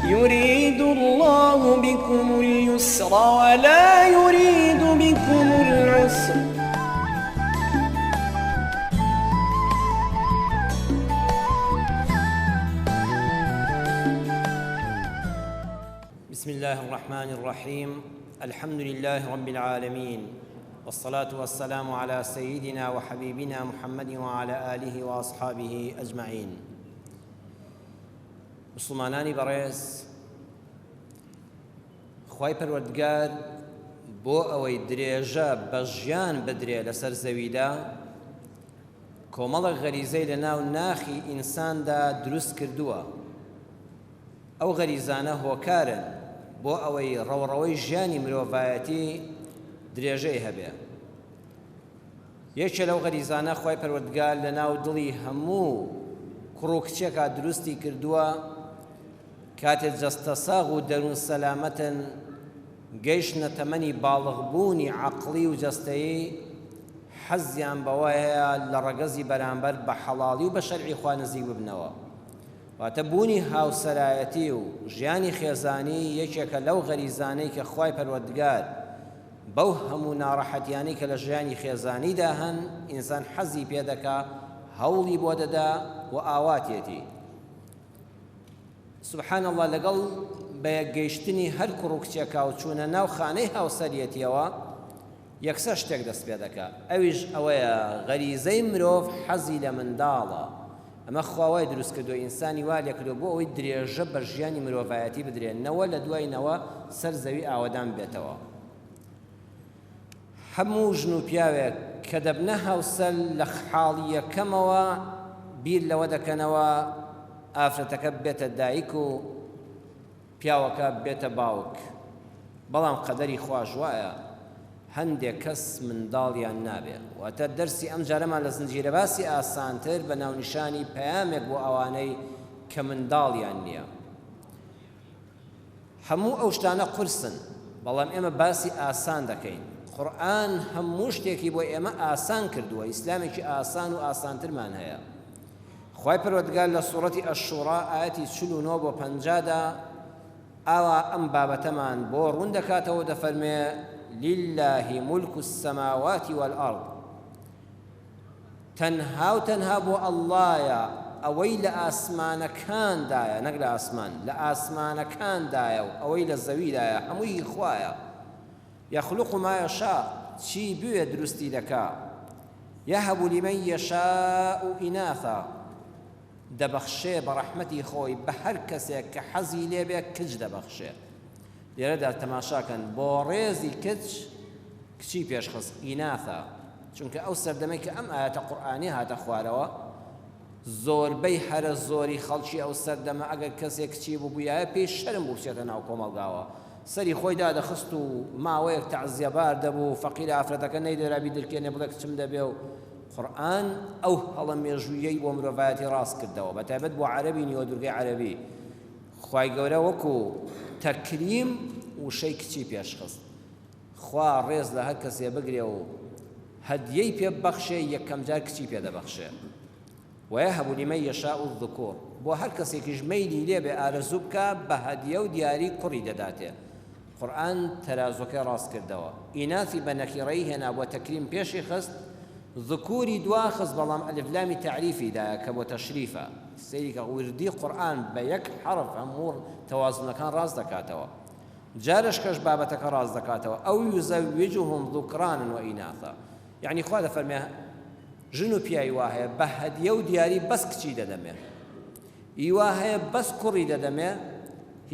يريد الله بكم اليسر ولا يريد بكم العسر. بسم الله الرحمن الرحيم. الحمد لله رب العالمين، والصلاة والسلام على سيدنا وحبيبنا محمد وعلى آله وأصحابه أجمعين. مسلمانانی بەڕێز، خوای پەروەردگار بۆ ئەوەی درێژە بە ژیان بدرێ لەسەر زەویدا، کۆمەڵێک غەریزەی لە ناو ناخی ئینساندا دروست کردووە. ئەو غەریزانە هۆکارن بۆ ئەوەی ڕەوڕەوەی ژیانی مرۆڤایەتی درێژەی هەبێ. یەکێ لەو غەریزانە خوای پەروەردگار لە ناو دڵی هەموو کوڕ و کچێکا دروستی کردووە، کاتێک جەستە ساغ و دەروون سەلامەتن، گەیشتنە تەمەنی باڵغبوونی عەقڵی و جەستەیی، حەزیان بەوەیە لە ڕەگەزی بەرامبەر بە حەڵاڵی و بە شەرعی خوا نزیک ببنەوە. واتە بوونی هاوسەرایەتی و ژیانی خێزانی یەکێکە لەو غەریزانەی کە خوای پەروەردگار بەو هەموو ناڕەحەتیانەی کە لە ژیانی خێزانیدا هەن ئینسان حەزی پێ دەکا، هەوڵی بۆ دەدا و ئاواتێتی. سبحان الله، لەگەڵ بەیەکگەیشتنی هەر کوڕ و کچێکا و چوونە ناو خانەی هاوسەریەتیەوە یەکسەر شتێک دەست پێ دەکا، ئەویش ئەوەیە غەریزەی مرۆڤ حەزی لە منداڵە. ئەمە خواوای دروست کردو، ئینسانی وا لێ کردو بۆ ئەوەی درێژە بە ژیانی مرۆڤایەتی بدرێنەوە، لە دوایینەوە سەر زەوی ئاوەدان بێتەوە. هەموو ژن و پیاوێک کە دەبنە هاوسەر لە حاڵی یەکەمەوە بیر لەوە دەکەنەوە ئافرەتەکە بێتە دایک و پیاوەکە بێتە باوک. بەڵام قەدەری خواش وایە هەندێک کەس منداڵیان نابێ. واتە دەرسی ئەم جارەمان لە زنجیرە باسی ئاسانتر بە ناونیشانی پەیامێک بۆ ئەوانەی کە منداڵیان نییە. هەموو ئەو شتانە قورسن، بەڵام ئێمە باسی ئاسان دەکەین. قورئان هەموو شتێکی بۆ ئێمە ئاسان کردووە، ئیسلامێکی ئاسان و ئاسانترمان هەیە. خوای پەروەردگار لە سوورەتی ئەششوڕا ئایەتی 49 بۆ 50دا ئاوا ئەم بابەتەمان بۆ ڕوون دەکاتەوە، دەفەرمێ لله ملك السماوات والأرض، تەنها و تەنها بۆ ئەڵڵایە ئەوەی لە ئاسمانەکاندایە، نەک لە ئاسمان، لە ئاسمانەکاندایە و ئەوەی لە زەویدایە هەمووی خوایە. یەخلوق ما یەشاء، چی بوێ دروستی دەکا. یەهەب لمن یەشاء ئیناثا، دەبەخشێ بە ڕەحمەتی خۆی بە هەر کەسێک کە حەزی لێبێ کچ دەبەخشێ. لێرەدا تەماشاکەن بۆ ڕێزی کچی پێشخست، ئیناثا، چونکە ئەو سەردەمەی کە ئەم ئاەتە قورئانی هاتە خوارەوە، زۆربەی هەرە زۆری خەڵکی ئەو سەردەمە ئەگەر کەسێک کچی بووبوویایە پێی شەرم بوو بچێتە ناو کۆمەڵگاوە، سەری خۆی دادەخست و ماوەیەک تەعزیەبار دەبوو، فەقیرە ئافرەتەکە نەیدەرابی دڵکێنێ بڵێ کچم دەبێ. و قورئان ئەو هەڵە مێژوویەی بۆ مرۆڤایەتی ڕاست کردەوە، بەتایبەت بۆ عەرەبی نیوەدورگەی عەرەبی. خوای گەورە وەکو تەکریم وشەی کچی پێشخست. خوا ڕێز لە هەر کەسێ بگرێ و هەدیەی پێ ببەخشێ، یەکەم جار کچی پێ دەبەخشێ. وەیەهەب لمن یەشاء الذکوور، بۆ هەر کەسێکیش مەیلی لێبێ ئارەزوو بکە بە هەدیە و دیاری کوڕی دەداتێ. قورئان تەرازوەکەی ڕاست کردەوە، ئیناثی بە نەکیڕەیی هێنا بۆ تەکریم پێشی خست، ذکووری دوا خست، بەڵام ئەلفلامی تەعریفی دایە کە بۆ تەشریفە. سەیری کە وردی قورئان بە یەک حرف هەموو تەوازنەکان ڕاست دەکاتەوە. جارش کەش بابەتەکە ڕاست دەکاتەوە، ئەو یوزەویجوهم ذوکرانن وئیناثا، یعنی خوا دەفەرمێ ژن و پیاوی وا هەیە بە هەدیە و دیاری بەس کچی دەدەمێ، هیوا هەیە بەس کوڕی دەدەمێ،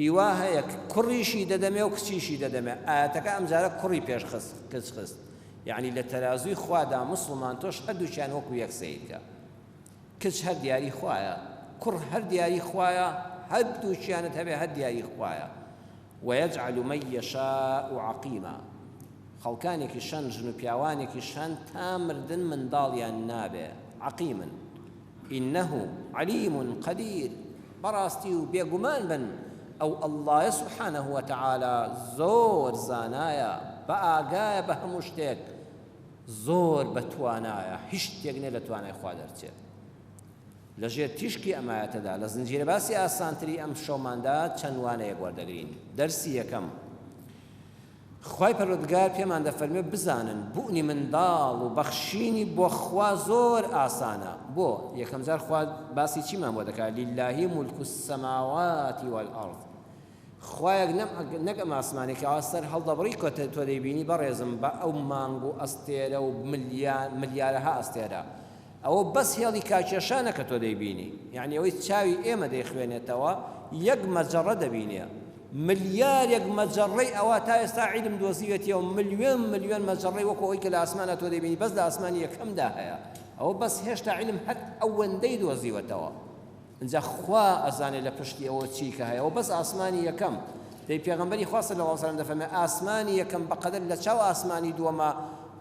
هیوا هەیە کوڕیشی دەدەمێ و کچیشی دەدەمێ. ئاەتەکە ئەم جارە کوڕی پێشخست، کچ خست. یعنی لە تەرازووی خوادا مسلمان تۆش هەردووچیان وەکو یەک سەیرکە. کچ هەر دیاری خوایە، کوڕ هەر دیاری خوایە، هەردووچیانت هەبێ هەر دیاری خوایە. ويجعل من يشاء عقيما، خەڵکانێکی شەن، ژن و پیاوانێکی شەن تا مردن منداڵیان نابێ. عقیمن، إنه عليم قدير، بەڕاستی و بێگومان بن ئەو ئەڵڵایە سبحانه وتعالى زۆر زانایە، بە ئاگایە بە هەموو شتێک، زۆر بەتوانایە، هیچ شتێک نێ لە توانای خوا دەرچێت. لەژێر تیشکی ئەمایەتەدا لە زنجیرە باسی ئاسانتری ئەم شەوماندا چەند وانەیەک وەردەگرین. دەرسی یەکەم، خوای پەروەردگار پێمان دەفەرمێ بزانن بوونی منداڵ و بەخشینی بۆ خوا زۆر ئاسانە. بۆ یەکەم جار خوا باسی چیمان بۆ دەکات؟ لیلهی مولک السەماواتی والئەرض. خوایەک نەک ئەم ئاسمانێکی ئاسەر هەڵدەبڕی کە تۆ دەیبینی بەڕێزم بە ئەو مانگ و ئەستێرە و ملیارەها ئەستێرە، ئەوە بەس هێڵی کاکێشانە کە تۆ دەیبینی، یعنی ئەوەی چاوی ئێمە دەیخوێنێتەوە یەک مەجەڕە دەبینێ. ملیارێک مەجەڕەی ئەوە تا ئێستا عیلم دۆزیوێتیەوە، ملیۆن مەجەڕەی وەکو ئەوەی کە لە ئاسمانە تۆ دەبینی بەس لە ئاسمانی یەکەمدا هەیە. ئەوە بەس هێشتا عیلم هەر ئەوەندەی دۆزیوەتەوە. اینجا خوا ئەزانێت لە پشتی ئەوە چی کە هەیە، ئەوە بەس ئاسمانی یەکەم. دەی پێغەمبەری خوا صلی الله علیه و سلم دەفەرمێ ئاسمانی یەکەم بەقەدەر لە چاو ئاسمانی دووەمە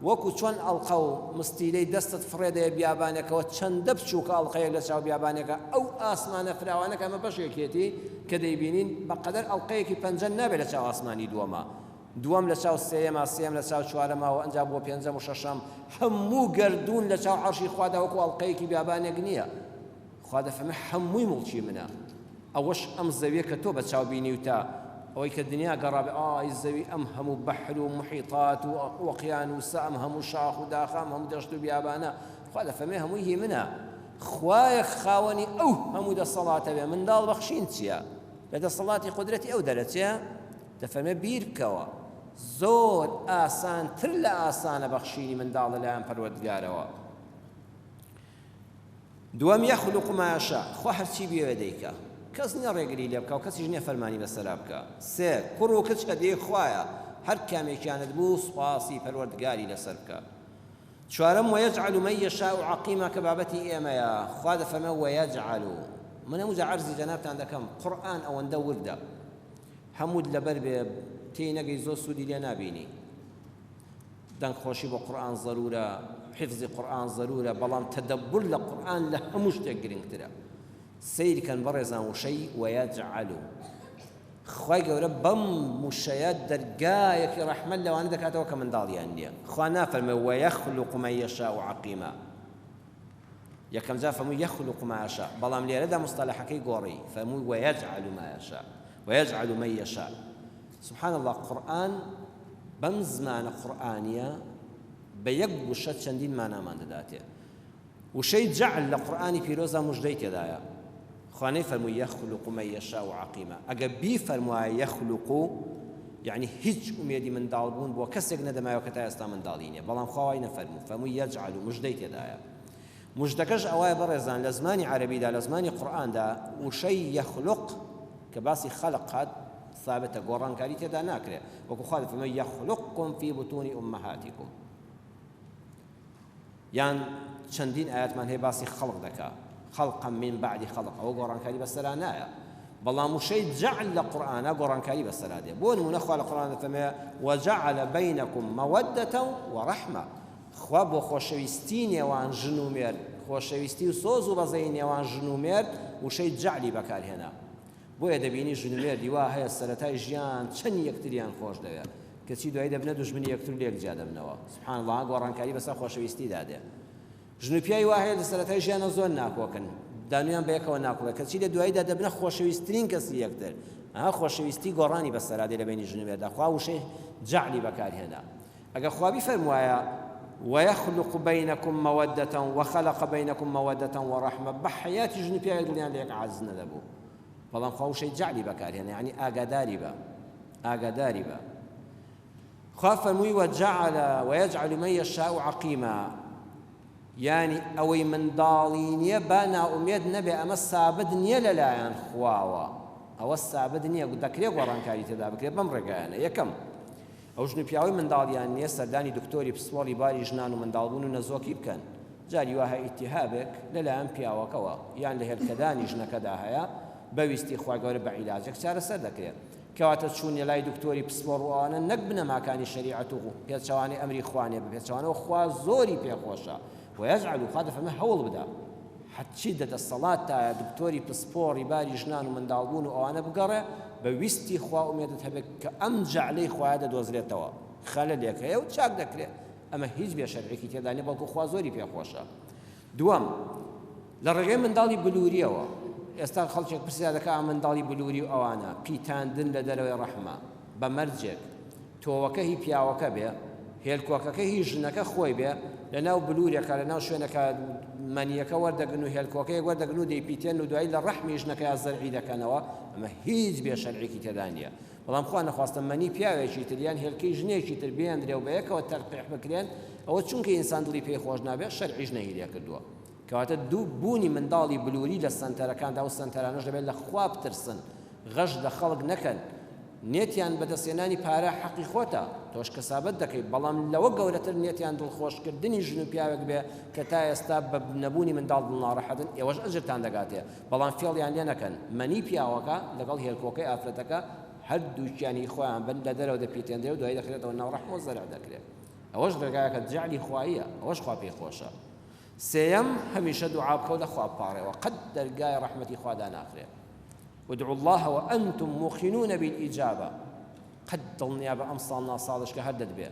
وەکو چۆن ئەڵقە و مستیلەی دەستت فڕێدەیە بیابانێکەوە چەندە بچووکە ئەڵقەیەک لە چاو بیابانێکە، ئەو ئاسمانە فراوانەکە ئەمە بەشێکێتی کە دەیبینین بەقەدەر ئەڵقەیەکی پەنجە نابێت لە چاو ئاسمانی دووەمە، دووەم لە چاو سێیەمە، سێم لە چاو چوارەمەوە، ئەنجا بۆ پێنجەم و شەشەم هەموو گەردوون لە چاو عەرشی خوادا وەکو ئەڵقەیەکی بیابانێک نییە. خوا دەفەرمێ هەمووی موڵکی منە. ئەوەش ئەم زەویە کە تۆ بە چاو بینی و تا ئەوەی کە دنیا گەڕابێ ئای زەوی ئەم هەموو بەحر و محیطات و وەقیانوسە، ئەم هەموو شاخ و داخە، ئەم هەموو دەشت و بیابانە، خوا دەفەرمێ هەمووی هی منە. خوایە خاوەنی ئەو هەموو دەسەڵاتە بێ، منداڵ بەخشین چییە؟ لە دەسەڵاتی قودرەتی ئەو دەرەچێ؟ دەفەرمێ بیر بکەوە، زۆر ئاسانتر لە ئاسانە بەخشینی منداڵ لەلایەن پەروەردگارەوە. دووەم یەخلوق ما یەشاء، خوا هەرچی بێوێ دەیکا، کەس نییە ڕێگری لێ بکە و کەسیش نییە فەرمانی بەسەرا بکە. سێ کوڕ و کچ کە دێ خوایە، هەر کامێکیانت بوو سوپاسی پەروەردگاری لەسەر بکە. چوارەم وەیەجعل من یەشاء عەقیما کە بابەتی ئێمەیە، خوا دەفەرمێ وەیەجعل. من هەموو جا عەرزی جەنابتان دەکەم، قورئان ئەوەندە وردە هەمووت لەبەر بێ تێی نەگەی زۆر سوودی لێ نابینی. دەنگخۆشی بۆ قورئان ضرورە، حفظی قورئان ضرورە، بەڵام تەدەبور لە قورئان لە هەموو شتێک گرنگترە. سیرکەن بەڕێزان وشەی وەیەجعل. خوای گەورە بەم وشەیە دەرگایەکی ڕەحمەت لەوانە دەکاتەوە کە منداڵیان نییە. خوا نافەرمێ وەیەخلق من یەشاء عەقیما، یەکەم جا فەرمووی یەخلق ما یەشاء، بەڵام لێرەدا مستەلەحەکەی گۆڕی فەرمووی وەیەجعل ما یەشاء، وەیەجعل من یەشاء. سبحان الله، قورئان بەم زمانە قورئانیە بە یەک وشە چەندین مانامان دەداتێ. وشەی جعل لە قورئانی پیرۆزە موژدەی تێدایە. خوانەی فەرمووی یەخلق من یەشاء عەقیما. ئەگە بیفەرموایە یەخلق، یعنی هیچ ئومێدی منداڵبوون بۆ کەسێک نەدەمایەوە کە تا ئێستا منداڵی نییە، بەڵام خوا وای نەفەرموو، فەرمووی یەجعل، موژدەی تێدایە. موژدەکەش ئەوایە بەڕێزان لە زمانی عەرەبیدا لە زمانی قورئاندا وشەی یەخلق کە باسی خەلق هات ثابتە، گۆڕانکاری تێدا ناکرێت، وەکو خوا دەفەرمێ یەخلقکم فی بطون ئومەهاتیکم. یان چەندین ئاەتمان هەیە باسی خەڵق دەکا، خەڵقا من بعد خەڵق، ئەوە گۆڕانکاری بەسەرا نایە، بەڵام وشەی جعل لە قورئانە گۆڕانکاری بەسەرا دێ. بۆ نمونە خوا لە قورئان دەفەرمێ وەجعل بەینەکم مەوەدەتە وەڕەحمە، خوا بۆ خۆشەویستی نێوان ژن و مێرد، خۆشەویستی و سۆز و بەزەی نێوان ژن و مێرد وشەی جعلی بەکارهێنا. بۆیە دەبینی ژن و مێردی وا هەیە سەرەتای ژیان چەند یەکتریان خۆش دەوێت، کەچی دوای دەبنە دوژمنی یەکتر لێک جیا دەبنەوە. سبحان الله، گۆڕانکاری بەسەر خۆشەویستی دادێ. ژن و پیاوی وا هەیە لە سەرەتای ژیانە زۆر ناکۆکن، دانویان بە یەکەوە ناکۆڵێت، کەچی لە دواییدا دەبنە خۆشەویستترین کەسی یەکتر. خۆشەویستی گۆڕانی بەسەرا دێ لە بینی ژن و مێردا. خوا وشەی جعلی بەکارهێنا. ئەگە خوا بیفەرموایە ويخلق بينكم مودة وخلق بينكم مودة ورحمة، بحياتي ژن و پیاوی دڵیان لە یەک عاجز نەدەبوو، بەڵام خوا وشەی جعلی بەکارهێنا، یعنی ئاگاداری بە. خوا فەرمووی وەجعل وەیەجعل من یەشاء عەقیما، یعنی ئەوەی منداڵی نییە با ناومێد نەبێ، ئەمە سابت نییە لەلایەن خواوە، ئەوە سابت نییە، دەکرێت گۆڕانکاری تێدا بکرێت بەم ڕێگایانە. یەکەم، ئەو ژن و پیاوی منداڵیان نییە سەردانی دکتۆری پسپۆڵی باری ژنان و منداڵبوون و نەزۆکی بکەن، جاری وایە ئیتیهابێک لەلایەن پیاوەکەوە یان لە هێلکەدانی ژنەکەدا هەیە، بەویستی خوا گەورە بە عیلاجێک چارەسەر دەکرێت. کەواتە چوونە لای دکتۆری پسپۆڕ و ئەوانە نەک بنەماکانی شەریعەت و پێچەوانی ئەمری خوانێ، پێچەوانەوە خوا زۆری پێخۆشە. وەیەجعل، خوا دەفەرمێ هەوڵ بدە، حەچی دەدەسەڵات تایە دکتۆری پسپۆڕی باری ژنان و منداڵبوون و ئەوانە بگەڕێ، بەویستی خوا ئومێدت هەبێت کە ئەم جەعلەی خوایە دەدۆزرێتەوە، خەلەلێک هەیە و چاک دەکرێت. ئەمە هیچ بێ شەرعێکی تێدا نیە، بەڵکو خوا زۆری پێخۆشە. دووەم، لە ڕێگەی منداڵی بلووریەوە ئێستا خەڵکێک پرسیار دەکا منداڵی بلووری و ئەوانە پیتاندن لە دەرەوەی ڕەحمە بە مەرجێک تۆوەکە هی پیاوەکە بێ هێلکۆکەکە هی ژنەکە خۆی بێ لەناو بلوورێکە لەناو شوێنەکە مەنیەکە وەردەگرن و هێلکۆکەیەک وەردەگرن و دەیپیتێن و دوایی لە ڕەحمی ژنەکە یا زەرعی دەکەنەوە ئەمە هیچ بێ شەرعێکی تێدا نییە بەڵام خوا نەخواستە مەنی پیاوێکی تر یان هێلکەی ژنێکی تر بێندرێ و بە یەکەوە تەقبیح بکرێن ئەوە چونکە ئینسان دڵی پێی خۆش نابێت شەرعیش نەهیلێ کردووە کەواتە دوو بوونی منداڵی بلووری لە سەنتەرەکاندا و سەنتەرانەش دەبێت لە خوا بترسن غەش لە خەڵک نەکەن نێتیان بەدەستێنانی پارە حەقی خۆتە تۆش کەسابەت دەکەیت بەڵام لەوە گەورەتر نێتیان دڵخۆشکردنی ژن و پیاوێک بێ کە تا ئێستا بە نەبوونی منداڵ دڵناڕەحەتن ئێوەش ئەجرتان دەگاتێ بەڵام فێڵیان لێ نەکەن مەنی پیاوەکە لەگەڵ هێلکۆکەی ئافرەتەکە هەردووکیانی خۆیان بن لە دەرەوە دەپیتێندرێ و دوای دەخرێتەوە ناو ڕەحم و زەرع دەکرێت ئەوەش دەرگایەکە جعلی خواییە ئەوەش خوا پێی خۆشە سێیەم هەمیشە دوعا بکەو لە خوا بپاڕێەوە قەت دەرگای ڕەحمەتی خوادا ناخرێت وادعوا الله وأنتم موقنون بالإجابة قد دڵنیا بە ئەم ساڵ ناساڵش کە هەر دەدبێ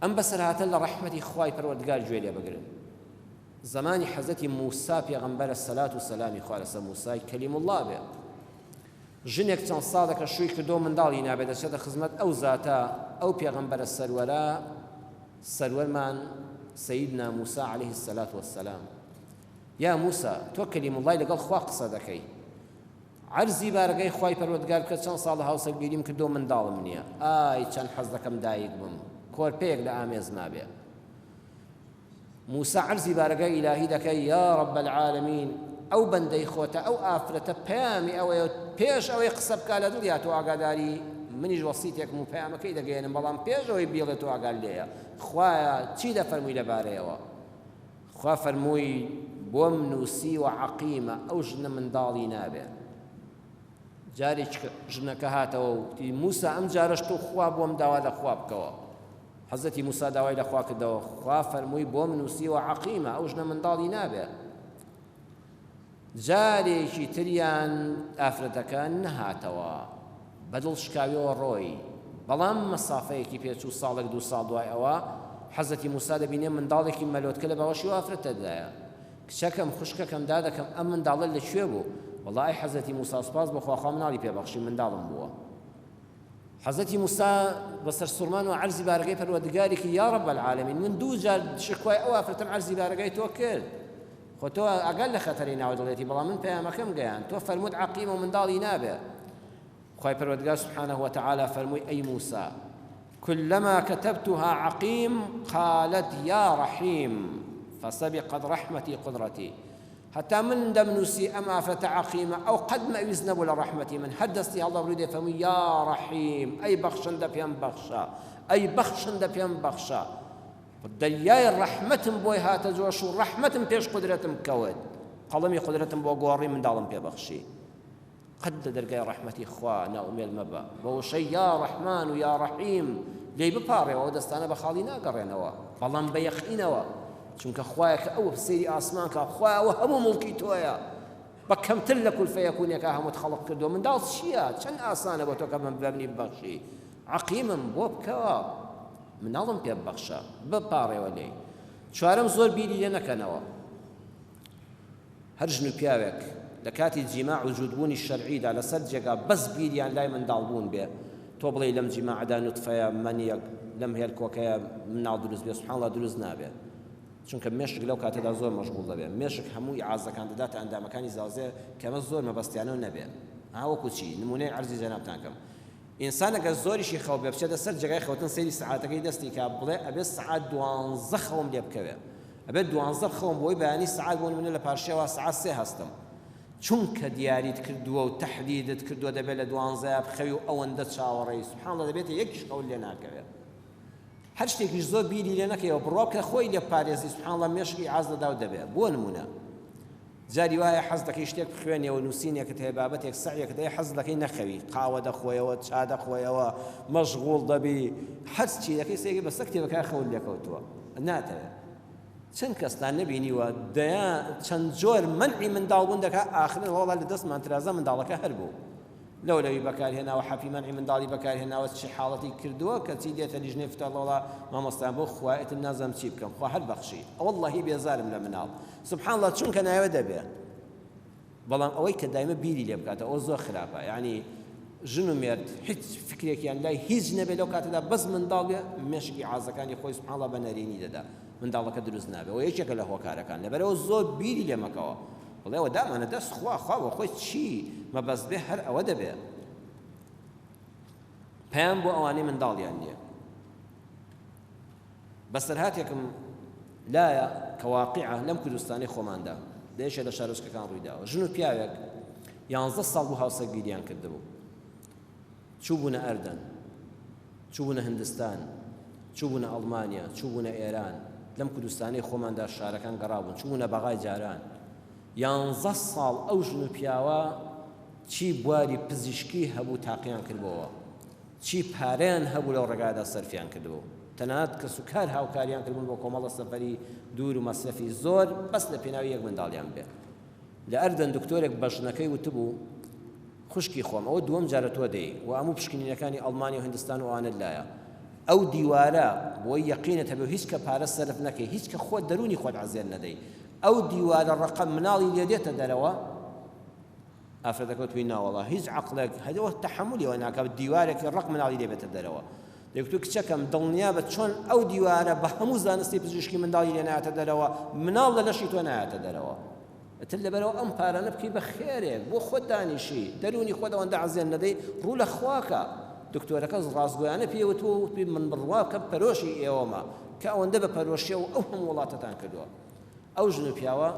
ئەم بەسەرهاتە لە ڕەحمەتی خوای پەروەردگار گوێ لێ بگرن زمانی حەزەتی موسا پێغەمبەرە سەلات و سەلامی خوا لەسەر موسای کەلیم الله بێ ژنێک چەند ساڵێکە شووی کردو منداڵی نابێت دەچێتە خزمەت ئەو زاتە ئەو پێغەمبەرە سەروەرە سەروەرمان سەیدنا موسا عەلەیهی السەلات وەسسەلام یا موسا تۆ کەلیم اللهی لەگەڵ خوا قسە دەکەی عەرزی بارگەی خوای پەروەردگار کە چەند ساڵ هاوسەرگیریم کردو منداڵم نییە ئای چەند حەز دەکەم دایک بم کۆرپەیەک لە ئامێزما بێ موسا عەرزی بارگەی ئیلاهی دەکەی یا رب العالمین ئەو بەندەی خۆتە ئەو ئافرەتە پەیامی ئەوەیە پێش ئەوەی قسە بکا لە دڵیا تۆ ئاگاداری منیش وەسیتێکم و پەیامەکەی دەگەێنم بەڵام پێش ئەوەی بێڵێت تۆ ئاگال لێیە خوایە چی دەفەرمووی لەبارەیەوە خوا فەرمووی بۆم نووسی و عەقیمە ئەو ژنە منداڵی نابێ جارێک ژنەکە هاتەوە وتی موسا ئەم جارەش تۆ خوا بۆم داوا لە خوا بکەوە حەزەتی موسا داوای لە خوا کردەوە خوا فەرمووی بۆم نووسی و عەقیمە ئەو ژنە منداڵی نابێ جارێکی تریان ئافرەتەکە نەهاتەوە بەدڵ شکاویەوە ڕۆی بەڵام مەسافەیەکی پێچوو ساڵێک دوو ساڵ دوای ئەوە حەزەتی موسا دەبینێ منداڵێکی مەلۆتکە لە باوەشی و ئافرەتەدایە کچەکەم خوشکەکەم دادەکەم ئەم منداڵە لەکوێ بوو والله حەزەتی موسا سوپاس بەخوا خوا مناڵی پێبەخشی منداڵم بووە حەزەتی موسا بەسەر سوڵمان و عەرزی بارگەی پەروەردگارێکی یا رب العالمین من دوو جار شکوای ئەو ئافرەتەم عەرزی بارگەی تۆ کرد خۆ تۆ ئەگەر لە خەتەری ناوە دڵێتی بەڵام من پەیامەکەم گەیان تۆ فەرمووت عەقیمە و منداڵی نابێ خوای پەروەردگار سبحانه وتعالى فەرمووی ئەی موسا كلما كتبتها عقيم قالت يا رحيم فسبقت رحمتي قدرتي حتى من دمنوسي أما فتعقيمة أو قد ما يزنب لرحمتي من حدثتي الله بريد فمي يا رحيم أي بخشن دبيان بخشا أي بخشن دبيان بخشا الدلياي الرحمة بوي هات جوشو رحمة بيش قدرتم كود قلمي قدرتم بو قواري من دالم بي بخشي قد درقاي رحمتي خوانا أمي المبا بوشي يا رحمن ويا رحيم لي بباري ودستانا بخالينا قرينوا بلان بيخينوا چونکە خوایەکە ئەوە سەیری ئاسمانکە خوایە ئەوە هەموو مڵکی تۆیە بە کەمتر لە کول فەیەکونێکە هەمووت خەڵق کردووە منداڵ چییە چەند ئاسانە بۆ تۆ کە من بەبنی ببەخشی عەقیمم بۆ بکەوە مناڵم پێ ببەخشە بپاڕێوە لێی چوارەم زۆر بیری لێ نەکەنەوە هەر ژن و پیاوێک لە کاتی جیماع و جوودبوونی شەرعیدا لەسەر جێگا بەس بیریان لای منداڵبوون بێ تۆ بڵێ لەم جیماعدا نوتفەیە مەنیەک لەم هێلکۆکەیە مناڵ دروست بێ سوبحان الله دروست نابێ چونکە مێشک لەو کاتەدا زۆر مەشغوڵ دەبێت مێشک هەمووی عازەکان دەداتە ئەندامەکانی زاوزێ کەمە زۆر مەبەستیانە نەبێت هاوەکو چی نمونەی عەرزی جەنابتان کەم ئینسان ئەگەر زۆریشی خەو بێ بچێتە سەر جێگای خەوتن سەیری سەعاتەکەی دەستی کا بڵێ ئەبێت سەعات 12 خەوم لێ بکەوێ ئەبێت 12 خەوم بۆی بەیانی سەعات بۆ منە لە پاشێوە سەعات 3 هەستم چونکە دیاریت کردووە و تەحدیدت کردووە دەبێت لە 12 بخەوی و ئەوەندە چاوەڕێی سوبحان الله دەبێت یەکیش خەول لێ ناکەوێت هەر شتێکیش زۆر بیری لێ نەکەیەوە بڕۆکە خۆی لێ پارێزی سوبحان الله مێشکی عاز دەدا و دەبێت بۆ نمونە جاری وایە حەز دەکەی شتێک بخوێنێەوە نووسینێکت هەیە بابەتێک سەعیەکت هەیە حەز دەکەی نەخەوی قاوە دەخۆیەوە چا دەخۆیەوە مەشغوڵ دەبی هەر چی دەکەی سێگی بەسە کتێبەکە خەول لێکەوتووە ناتەوێت چەند کەستان نەبینیوە دەیان چەند جۆر مەنعی منداڵبوون دەکات ئاخرن وەڵا لە دەستمان ترازە منداڵەکە هەر بوو لەوی بەکارهێناوە حەفی مەنعی منداڵی بەکارهێناوە چی حاڵەتی کردووە کە چی دێتە لیژنەی فتاڵەوە مامۆستان بۆ خوایەتم نازەم چی بکەم خوا هەر بەخشی وەڵڵاهی بێزارم لە مناڵ سوبحان الله چونکە نایەوە دەبێ بەڵام ئەوەی کە دایمە بیری لێ بکاتە ئەو زۆر خراپە یعنی ژن و مێرد هیچ فکرێکیان لای هیچ نەبێت لەو کاتەدا بەس منداڵ بێ مێشکی عازەکانی خۆی سوبحان الله بە نەرێنی دەدا منداڵەکە دروست نابێ و یەکێکە لە هۆکارەکان لەبەرەوە زۆر بیری لێ مەکەوە بڵێ ئەوە دامانە دەست خوا بە خۆی چی مەبەست بێ هەر ئەوە دەبێت پەیام بۆ ئەوانەی منداڵیان نییە بەسەرهاتێکم لایە کە واقعە لەم کوردستانی خۆماندا دێشە لە شارۆچکەکان ڕوویداوە ژن و پیاوێک 11 ساڵ بوو هاوسەرگیریان کردبوو چوو بوونە ئەردەن چوو بوونە هندستان چوو بوونە ئەڵمانیا چوو بوونە ئێران لەم کوردستانی خۆماندا شارەکان گەڕابوون چوو بوونە بەغای جاران 11 ساڵ ئەو ژن و پیاوە چی بواری پزیشکی هەبوو تاقییان کردبەوە چی پارەیان هەبوو لەو ڕێگادا سەرفیان کردبوو تەنانەت کە سوکار هاوکاریان کردبوون بۆ کۆمەڵە سەفەری دوور و مەسرەفی زۆر بەس لە پێناوی یەک منداڵیان بێ لە ئەردەن دکتۆرێک بە ژنەکەی وتبوو خوشکی خۆم ئەوە دووەم جارە تۆ دەی و هەموو پشکنینەکانی ئەڵمانی و هندستان و ئەوانت لایە ئەو دیوارە بۆی یەقینت هەبێ هیچ کە پارە سەرف نەکەی هیچ کە خۆت دەرونی خۆت عەزێر نەدەی ئەو دیوارە ڕقم مناڵی لێ دێتە دەرەوە ئافرەتەکە توی ناوەڵا هیچ عەقڵێک هەدەوە تەحەمولیەوە ناکات دیوارێکی ڕق مناڵی لێ بێتە دەرەوە دەکتو کچەکەم دڵنیا بە چۆن ئەو دیوارە بە هەموو زانستی پزیشکی منداڵی لێ نایەتە دەرەوە مناڵ لە لەشی تۆ نایەتە دەرەوە ئەتر لەبەرەوە ئەم پارانە بکەی بە خێرێک بۆ خۆت دانیشی دەرونی خۆت ئەوەندە عەزێر نەدەی ڕوو لە خواکە دکتۆرەکە ڕاستگۆیانە پێوتوە من بڕوا کە پەرۆشی ئێوەمە کە ئەوەندە بە پەرۆشیە و ئەو هەموو وڵاتەتان کردووە ئەو ژن و پیاوە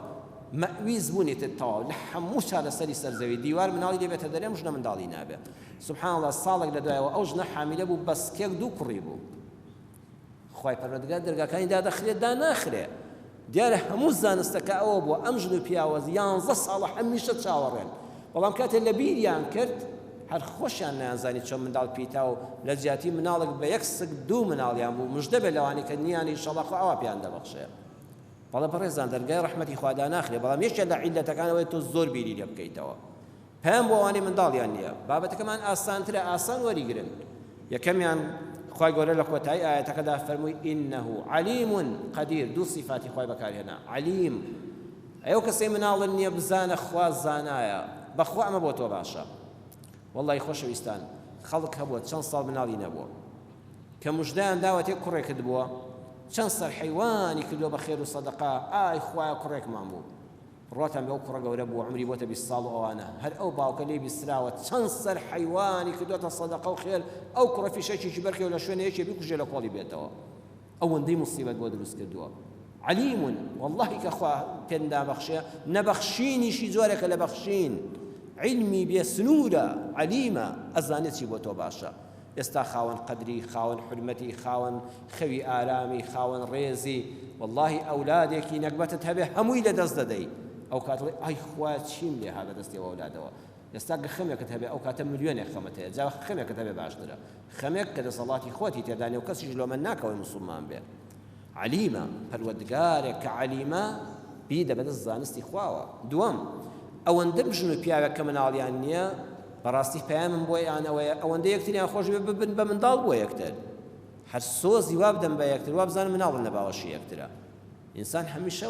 مەویز بوونێتە تەواو لە هەموو چارەسەری سەرزەوی دیوار مناڵی دەبێتە دەرێ ژنە منداڵی نابێت سوبحان الله ساڵێک لەدوایەوە ئەو ژنە حامیلە بوو بەسکێک 2 کوڕی بوو خوای پەروەردگار دەرگاکانی دادەخرێت داناخرێ دیارە هەموو زانستەکە ئەوە بووە ئەم ژن و پیاوە 11 ساڵە هەمیشە چاوەڕێن بەڵام کاتێک لە بیریان کرد هەر خۆشیان نەیانزانی چۆن منداڵ پیتا و لە جیاتی مناڵێک بە یەک سک 2 مناڵیان بوو مژدە بێ لەوانی کە نیانی شەڵەخ ئەوە پێیان دەبەخشێ بەڵام بەڕێزان دەرگای ڕەحمەتی خوا داناخرێ بەڵام یەکێ لە عیلەتەکانەوەی تۆ زۆر بیری لێ بکەیتەوە پەیام بۆ ئەوانەی منداڵیان نییە بابەتەکەمان ئاسانترە ئاسان وەریگرن یەکەمیان خوای گەورە لە کۆتایی ئاەتەکەدا فەرمووی ئینەه علیم قەدیر 2 صفاتی خوای بەکارهێنا علیم ئەو کەسەی مناڵن نییە بزانە خوا زانایە بەخوا ئەمە بۆ تۆ باشە وەڵڵی خۆشەویستان خەڵک هەبووە چەند ساڵ مناڵی نەبووە کە موژدایان داوەتێ کوڕێکت بووە چەند سەر حیوانی کردووە بە خێر و سەدەقا ئای خوایە کوڕێکمان بوو ڕۆتان بێ ئەو کوڕە گەورە بوو عمری بۆتە 20 ساڵ و ئەوانە هەر ئەو باوکە لێی بیستراوە چەند سەر حیوانی کردووەتە سەدەقە و خێر ئەو کوڕە فیشەکێکی بەرکەوە لە شوێنەیەکی بیکوژێ لە کۆڵی بێتەوە ئەوەندەی موسیبەت بۆ دروست کردووە علیم واللهی کە خوا پێندا بەخشێ نەبەخشینیشی جۆرێکە لە بەخشین علمی بێ سنوورە علیمە ئەزانێت چی بۆ تۆ باشە ئێستا خاوەن قەدری خاوەن حرمەتی خاوەن خەوی ئارامی خاوەن ڕێزی واللهی ئەولادێکی نەکبەتت هەبێ هەمووی لە دەست دەدەی ئەو کاتڵی ئای خوا چیم لێ هاتە دەستیەوە ئەولادەوە ئێستا خەمێکت هەبێ ئەو کاتە ملیۆنێک خەمت هەیە جا خەمێکت هەبێ باشترە خەمێک کە دەسەڵاتی خۆتی تێدانی و کەسیش لۆمە ناکەوەی موسڵمان بێ علیمە پەروەردگارێک کە علیمە بیدە بەدەست زانستی خواوە دووەم ئەوەندە بژن و پیاوێک کە مناڵیان نییە بەڕاستی پەیامم بۆ یانەوەیە ئەوەندە یەکتریان خۆش ببن بە منداڵ بۆ یەکتر هەر سۆزی وا بدەن بە یەکتر وا بزانن مناڵن لە باوەشی یەکترە ئینسان هەمیشە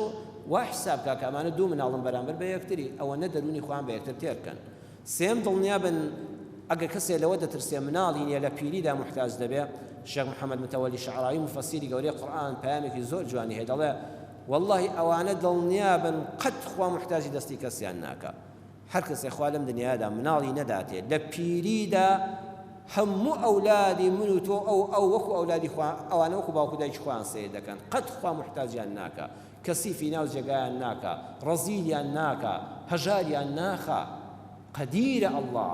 وا حساب کاکە ئەمانە 2 مناڵن بەرامبەر بە یەکتری ئەوەنە دەرونی خۆیان بە یەکتر تێرکەن سێم دڵنیا بن ئەگەر کەسێ لەوە دەترسێ مناڵی نییە لە پیریدا محتاج دەبێ شێخ محەممەد متەوەلی شەعراوی مفەسیری گەورەی قورئان پەیامێکی زۆر جوانی هەیە دەڵێ واللهی ئەوانە دڵنیا بن قەت خوا محتاجی دەستی کەسیان ناکە هەر کەسێ خوا لەم دنیادا مناڵی نەداتێ لە پیریدا هەموو ئەولادی من و تۆ ئەو وەکو ئەولادی خوا ئەوانە وەکو باوکو دایکی خۆیان سەیر دەکەن قەت خوا محتاجیان ناکە کەسیفی ناو جێگایان ناکە ڕەزیلیان ناکە هەژاریان ناخە قەدیرە ئەڵڵا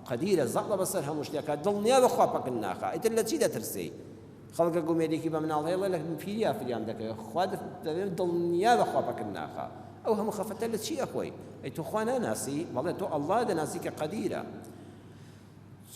قەدیرە زەقڵە بەسەر هەموو شتێکە دڵنیا بەخوا پەکن ناخە ئیتر لە چی دەترسی خەڵکە گومێدێکی بە مناڵ هەیە لە پیری ئافریان دەکەوێت خوا دەبێت دڵنیا بەخوا پەکن ناخە ئەو هەموو خەفەتە لە چی ئەخۆی ئەی تۆ خوا ناناسی بەڵێ تۆ ئەڵڵا دەناسی کە قەدیرە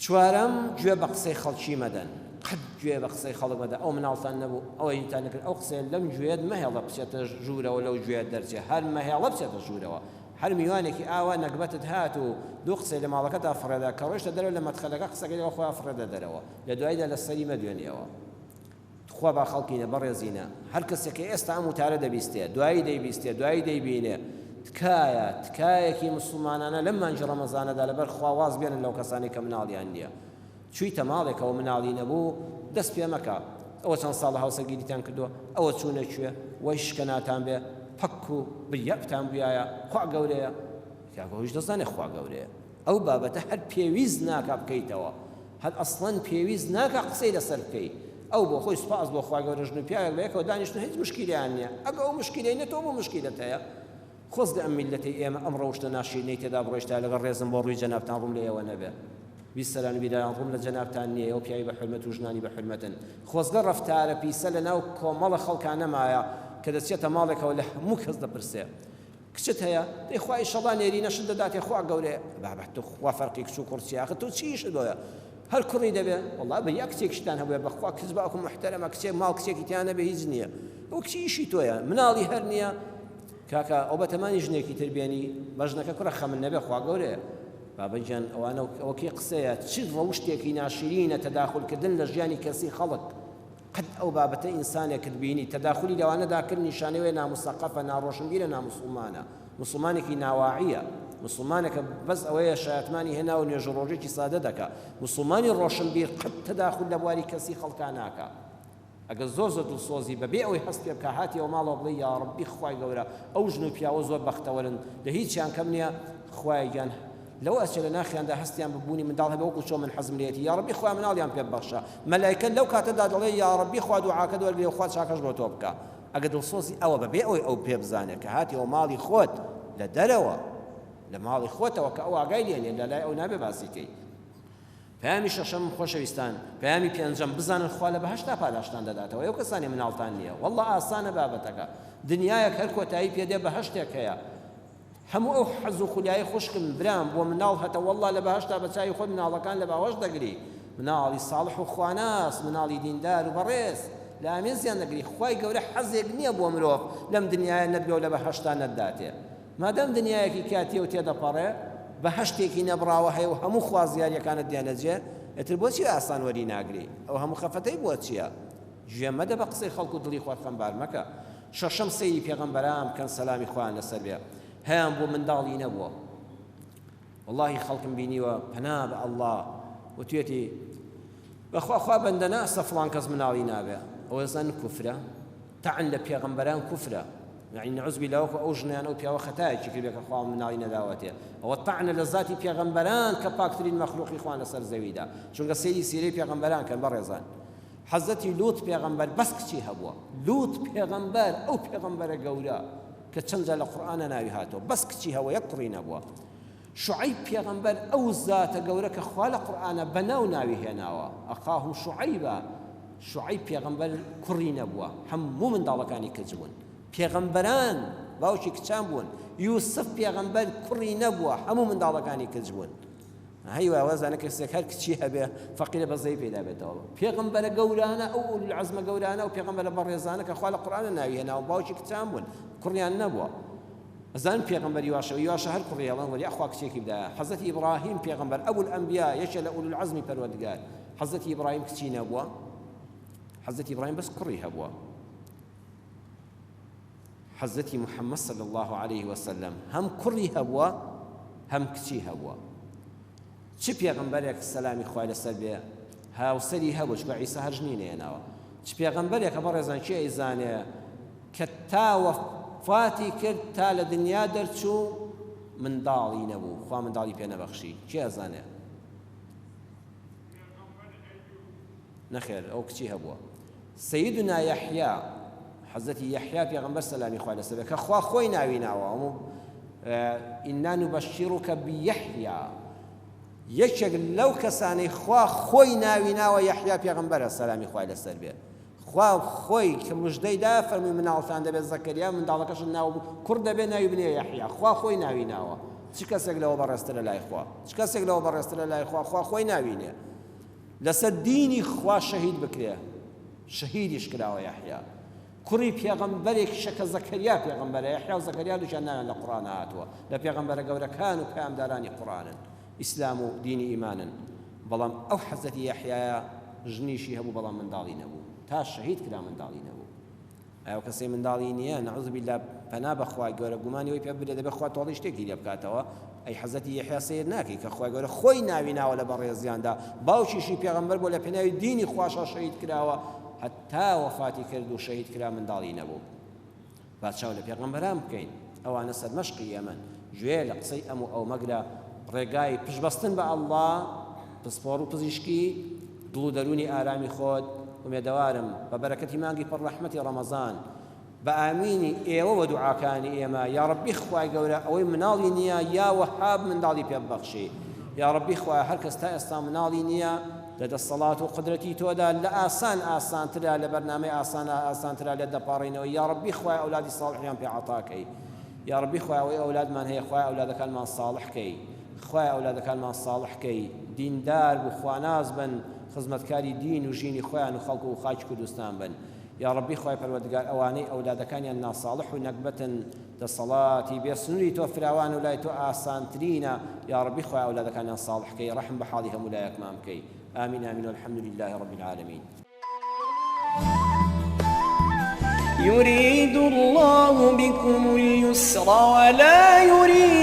چوارەم گوێ بە قسەی خەڵکی مەدەن قەت گوێ بە قسەی خەڵک مەدە ئەو مناڵتان نەبوو ئەوەی تان نەکرد ئەو قسەیە لەم گوێت مەهێڵە بچێتە ژوورەوە لەو گوێت دەرچێ هەر مەهێڵە بچێتە ژوورەوە هەر میوانێکی ئاوا نەکبەتت هات و دوو قسەی لە ماڵەکەتا فڕێدا کە ڕۆیشتە دەرەوە لە مەدخەلەکە قسەکەی لەگەڵ خۆیان فڕێدە دەرەوە لە دوایدا لە سەری مەدوێنیەوە خوا با خەڵکینە بەڕێزینە هەر کەسێکی ئێستا ئەم وتارە دەبیستێ دوایی دەیبیستێ دوایی دەیبینێ تکایەکی مسلمانانە لەم مانجی ڕەمەزانەدا لەبەر خوا واز بێنن لەو کەسانی کە مناڵیان نییە چوویتە ماڵێکەوە مناڵی نەبوو دەست پێ مەکە ئەوە چەند ساڵە هاوسەگیریتان کردووە ئەوە چوونە کوێ وەی شکەناتان بێ پەک و بریەکتان بایە خوا گەورەیە کاکەویش دەزانێ خوا گەورەیە ئەو بابەتە هەر پێویست ناکە بکەیتەوە هەر ئەسڵەن پێویست ناکە قسەی لەسەر بکەیت ئەو بۆ خۆی سوپاس بۆ خوا گەورە ژن و پیاوێک بە یەکەوە دانیشتن هیچ مشکیلیان نییە ئەگە ئەو مشکیلەی نێتەوە بۆ مشکیلەت هەیە خۆزگە ئەم میلەتەی ئێمە ئەم ڕەوشتە ناشرینەی تێدا بڕۆیشتا لەگەڵ ڕێزم بۆ ڕووی جەنابتان ڕووم لە ئێوە نەبێ بیسەلان و بیدایان ڕووم لە جەنابتان نییە ئەو پیاوی بە حورمەت و ژنانی بە حورمەتن خۆزگە ڕەفتارە پیسە لە ناو کۆمەڵە خەڵکان نەمایە کە دەچێتە ماڵێکەوە لە هەموو کەس دەپرسێ کچت هەیە دەی خوا ئیشەڵا نێری نەشت دەداتێ خوا گەورەیە بابەت تۆ خوا فەرقی کچ و کوڕچی ئاخە تۆ چیشت بۆیە هەر کوڕی دەبێ وەڵا بە یەک کچێکشتان هەبووە بەخوا کچ باوکم محتەرەمە کچێک ماڵ کچێکی تیان نەبێ هیچ نییە ئەو کچی ئیشی تۆیە مناڵی هەر نییە کاکە ئەو بەتەمانی ژنێکی تربێنی بەژنەکە کوڕە خەمن نەبێ خوا گەورەیە بابەجان ئەوانە ئەوەکەی قسەیە چ ڕەوشتێکی ناشرینە تەداخولکردن لە ژیانی کەسی خەڵک قەت ئەو بابەتە ئینسانێکت بینی تەداخلی لەوانەدا کرد نیشانەوەی ناموسەقەفە ناڕۆشنبیرە ناموسڵمانە مسلمانێکی ناواعیە مسلمانێکە بەس ئەوەیە شایەتمانی هێنا و نوێژ ڕۆژێکی سادە دەکا مسلمانی ڕۆشنبیر قەت تەداخل لە بواری کەسی خەڵکان ناکا ئەگەر زۆر زۆر دڵسۆزی بەبێ ئەوەی هەست پێ بکە هاتیەوە ماڵەوە بڵێ یا ڕەبی خوای گەورە ئەو ژن و پیاوە زۆر بەختەوەرن لە هیچیان کەم نییە خوای گیان لەو ئەچێ لە ناخیاندا هەستیان ببوونی منداڵ هەبێ وەکو چۆ من حەزم لێتی یا ڕەبی خوا مناڵیان پێ ببەخشە مەلایکە لەو کاتەدا دەڵێ یا ڕەبی خوا دوعاکە وەرگێ و خوا چاکەش بۆ تۆ بکە ئەگەر دڵسۆزی ئەوە بەبێ ئەوەی ئەو پێ بزانێت کە هاتیەوە ماڵی خۆت لە دەرەوە لە ماڵی خۆتەوە کە ئەو ئاگای لێنێ لە لای ئەو نابێ باسیکەی پەیامی شەشەم خۆشەویستان پەیامی پێنجەم بزانن خوا لە بەهەشتا پاداشتان دەداتەوە ئەو کەسانی مناڵتان نییە وەڵڵا ئاسانە بابەتەکە دنیایەک هەر کۆتایی پێدێ بەهەشتێک هەیە هەموو ئەو حەز و خولیای خوشکم برام بۆ مناڵ هەتە وەڵڵا لە بەهەشتا بە چاوی خۆت مناڵەکان لە باوەش دەگری مناڵی ساڵح و خواناس مناڵی دیندار و بەڕێز لە ئامێزیان دەگری خوای گەورە حەزێک نییە بۆ مرۆڤ لەم دنیایە نەتبێ و لە بەهەشتا نەتداتێ مادام دنیایەکی کاتیە و تێدەپەڕێ بە هەشتێکی نەبراوە هەیە و هەموو خوازیاریەکانت دیانەجێ ئەتر بۆچی ئاسان وەری ناگری ئەو هەموو خەفەتەی بۆ چییە ژێمەدە بە قسەی خەڵک و دڵی خۆت خەمبار مەکە شەشەم سەیری پێغەمبەران بکەن سەلامی خۆیان لەسەر بێ هەیان بۆ منداڵی نەبووە وەڵڵاهی خەڵکم بینیوە پەنا بە ئەڵڵا وتوێتی بەخوا خوا بەندە ناسە فڵان کەس مناڵی نابێ ئەوە زەن کوفرە تەعن لە پێغەمبەران کوفرە يعني نعوذ بالله أو جنان أو بيا وختاي شكل بيك أخوان من نارين دعوته أو الطعن لذاتي بيغمبران كباكترين مخلوق إخوان لسر زويدا شون قصيدي سيري بيغمبران كان برزان حزتي لوط بيغمبر بس كشي هبوا لوط بيغمبر أو بيغمبر جورا كتشنج القرآن ناويهاته بس كشي هوا يقرين أبوا شعيب بيغمبر أو ذات جورا كخوال القرآن بناو ناويه ناوا أخاهم شعيب بيغمبر كرين أبوا هم مو من ضالكاني كجون پێغەمبەران باوکی کچان بوون یوسف پێغەمبەر کوڕی نەبووە هەموو منداڵەکانی کچ بوون هەیوا وەزانە کەسێک هەر کچی هەبێ فەقیرە بەزەی پێدا بێتەوە پێغەمبەرە گەورانە ئەو ئولو العەزمە گەورانە و پێغەمبەرە بەڕێزانە کە خوا لە قورئانە ناوی هێنا و باوکی کچان بوون کوڕیان نەبووە ئەزان پێغەمبەری واشە هەر کوڕی هەڵەن وەلی ئەخوا کچێکی بدایە حەزەتی ئیبراهیم پێغەمبەر ئەبو الئەنبیا یەکێ لە ئولو العەزمی پەروەردگار حەزەتی ئیبراهیم کچی نەبووە حەزەتی ئیبراهیم بەس کوڕی هەبووە حضرتي محمد صلى الله عليه وسلم هم كري هبوا هم كشي هبوا چی پێغەمبەرێک سەلامی خوای لەسەر بێ هاوسەری هەبوو چکە عیسا هەر ژنینە هێناوە چ پێغەمبەرێکە بەڕێزان چی ئەیزانێ کە تا وەفاتی کرد تا لە دنیا دەرچوو منداڵی نەبوو خوا منداڵی پێ نەبەخشی چی ئەزانێ نەخێر ئەو کچی هەبووە سەیدنا یەحیا حەزەتی یەحیا پێغەمبەر سەلامی خوای لەسەر بێ کە خوا خۆی ناوی ناوە ئینا نوبەشیڕوکە بیەحیا یەکێک لەو کەسانەی خوا خۆی ناوی ناوە یەحیا پێغەمبەرە سەلامی خوای لەسەر بێ خوا خۆی کە موژدەی دا فەرمووی مناڵتان دەبێت زەکەریا منداڵەکەشت ناو کوڕ دەبێت ناوی بنێ یەحیا خوا خۆی ناوی ناوە چ کەسێک لەوە بەڕێزترە لای خوا چ کەسێک لەوە بەڕێزترە لای خوا خۆی ناوینێ لەسەر دینی خوا شەهید بکرێ شەهیدیش کراوە یەحیا کوڕی پێغەمبەرێک شەکە زەکەریا پێغەمبەرە یحیا و زەکەریا دووشیان ناویان لە قورئان هاتووە لە پێغەمبەرە گەورەکان و پەیامدارانی قورئانن ئیسلام و دینی ئیمانن بەڵام ئەو حەزەتی یحیایە ژنیشی هەبوو بەڵام منداڵی نەبوو تا شەهید کرا منداڵی نەبوو ئەو کەسێ منداڵی نییە نەعوذ بالله پەنا بەخوای گەورە گومانی وی پێ بدرێ دەبێت خوا تۆڵی شتێکی لێ بکاتەوە ئەی حەزەتی یحیا سیر ناکەی کە خوای گەورە خۆی ناوی ناوە لە بەڕێزیاندا باوکیشی پێغەمبەر بۆ لە پێناوی دینی خواشە شەهید کراوە حتا وەفاتی کرد و شەهید کرا منداڵی نەبوو با چاو لە پێغەمبەران بکەین ئەوانە سەرمەشقی ئێمەن گوێ لە قسەی ئەم و ئەو مەگرە ڕێگای پشبەستن بە ئەڵڵا پسپۆڕ و پزیشکی دڵ و دەرونی ئارامی خۆت ومێدەوارم بە بەرەکەتی مانگی پڕ ڕەحمەتی ڕەمەزان بە ئامینی ئێوە و دوعاکانی ئێمە یا ڕەبی خوای گەورە ئەوەی مناڵی نییە یا وەهاب منداڵی پێ ببەخشی یا ڕەبی خوای هەر کەس تا ئێستا مناڵی نییە لە دەسەڵات و قدرەتی تۆدا لە ئاسانترا لە بەرنامەی ئاسانترا لێت دەپاڕینەوە یا ڕەبی خوای ئەولادی ساڵحیان پێ عەتاکەی یا ڕەبی خوای ئەوەی ئەولادمان هەیە خوای ئەولادەکانمان ساڵحکەی خوای ئەولادەکانمان ساڵحکەی دیندار بوو خواناز بن خزمەتکاری دین و ژینی خۆیان و خەڵک و خاکی کوردستان بن یا ڕەبی خوای پەروەردگار ئەوانەی ئەولادەکانیان ناساڵح و نەکبەتن دەسەڵاتی بێسنووری تۆ فراوان و لای تۆ ئاسانترینە یا ڕەبی خوای ئەولادەکانیان ساڵحکەی ڕەحم بە حاڵی هەموو لایەکمان بکەی آمين آمين والحمد لله رب العالمين يريد الله بكم اليسر ولا يريد